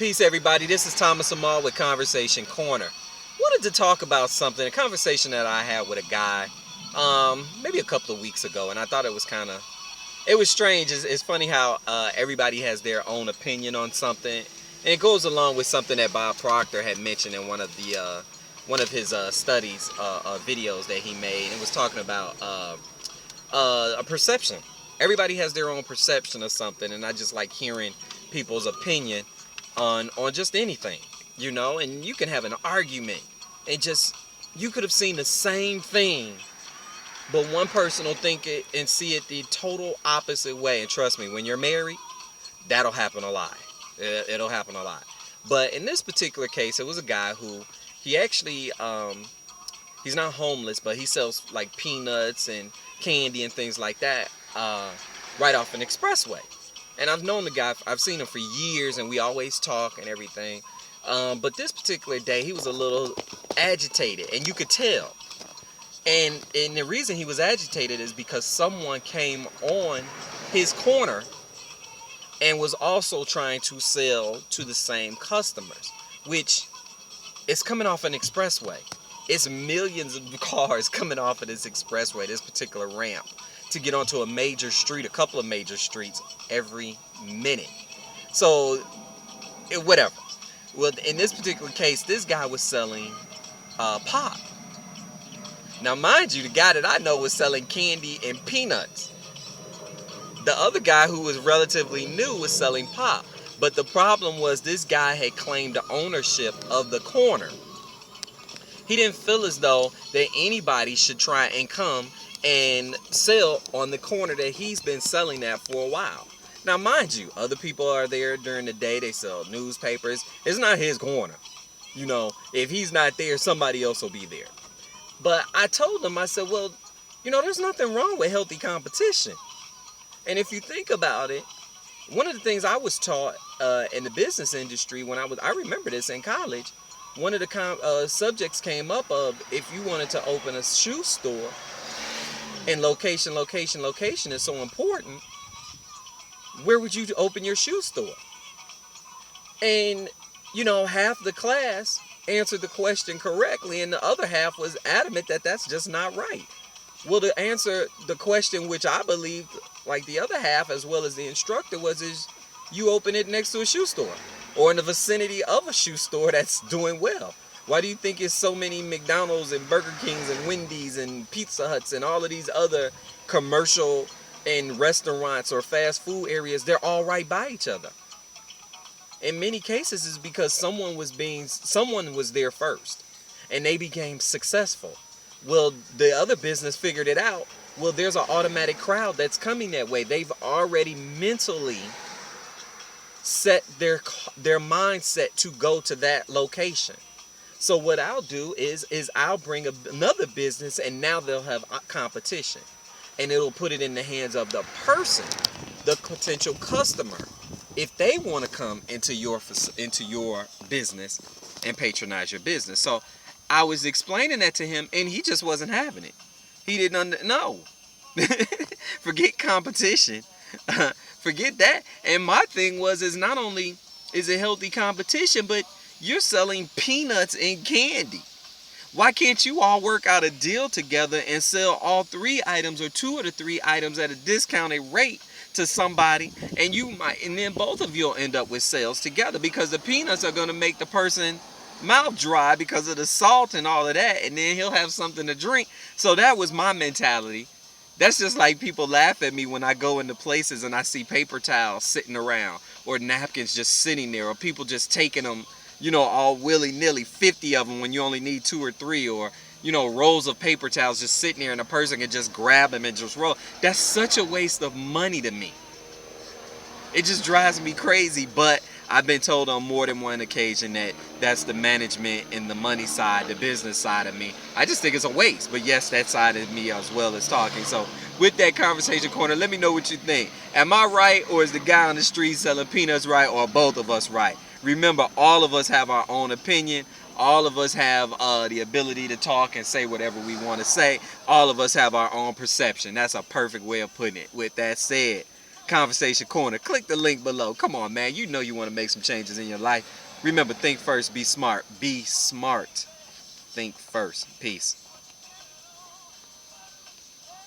Peace, everybody. This is Thomas Amal with Conversation Corner. Wanted to talk about something, a conversation that I had with a guy, maybe a couple of weeks ago, and I thought it was it was strange. It's funny how everybody has their own opinion on something, and it goes along with something that Bob Proctor had mentioned in one of his studies, videos that he made. It was talking about a perception. Everybody has their own perception of something, and I just like hearing people's opinion on just anything, and you can have an argument and just, you could have seen the same thing, but one person will think it and see it the total opposite way. And trust me, when you're married, that'll happen a lot. It'll happen a lot. But in this particular case, it was a guy who, he actually, he's not homeless, but he sells like peanuts and candy and things like that right off an expressway. And I've known the guy, I've seen him for years, and we always talk and everything. But this particular day, he was a little agitated, and you could tell. And the reason he was agitated is because someone came on his corner and was also trying to sell to the same customers, which is coming off an expressway. It's millions of cars coming off of this expressway, this particular ramp, to get onto a major street, a couple of major streets every minute. So, whatever. Well, in this particular case, this guy was selling pop. Now, mind you, the guy that I know was selling candy and peanuts. The other guy, who was relatively new, was selling pop. But the problem was, this guy had claimed the ownership of the corner. He didn't feel as though that anybody should try and come and sell on the corner that he's been selling at for a while. Now, mind you, other people are there during the day. They sell newspapers. It's not his corner. If he's not there, somebody else will be there. But I told him, I said, well, there's nothing wrong with healthy competition. And if you think about it, one of the things I was taught in the business industry when I remember this in college, one of the subjects came up of, if you wanted to open a shoe store, and location is so important, where would you open your shoe store? And, half the class answered the question correctly, and the other half was adamant that that's just not right. Well, to answer the question, which I believed, like the other half, as well as the instructor, is you open it next to a shoe store, or in the vicinity of a shoe store that's doing well. Why do you think it's so many McDonald's and Burger Kings and Wendy's and Pizza Huts and all of these other commercial and restaurants or fast food areas? They're all right by each other. In many cases, it's because someone was there first, and they became successful. Well, the other business figured it out. Well, there's an automatic crowd that's coming that way. They've already mentally set their mindset to go to that location. So what I'll do is I'll bring another business, and now they'll have competition, and it'll put it in the hands of the person, the potential customer, if they want to come into your business and patronize your business. So I was explaining that to him, and he just wasn't having it. He didn't know. Forget competition. Forget that. And my thing is not only is it healthy competition, but you're selling peanuts and candy. Why can't you all work out a deal together and sell all three items or two of the three items at a discounted rate to somebody, and then both of you will end up with sales together, because the peanuts are going to make the person mouth dry because of the salt and all of that, and then he'll have something to drink. So that was my mentality. That's just like people laugh at me when I go into places and I see paper towels sitting around, or napkins just sitting there, or people just taking them, all willy-nilly, 50 of them when you only need 2 or 3, or, rolls of paper towels just sitting there, and a person can just grab them and just roll. That's such a waste of money to me. It just drives me crazy, but I've been told on more than one occasion that that's the management and the money side, the business side of me. I just think it's a waste, but yes, that side of me as well is talking. So with that Conversation Corner, let me know what you think. Am I right, or is the guy on the street selling peanuts right, or both of us right? Remember, all of us have our own opinion. All of us have the ability to talk and say whatever we want to say. All of us have our own perception. That's a perfect way of putting it. With that said, Conversation Corner. Click the link below. Come on, man. You know you want to make some changes in your life. Remember, think first, be smart. Be smart. Think first. Peace.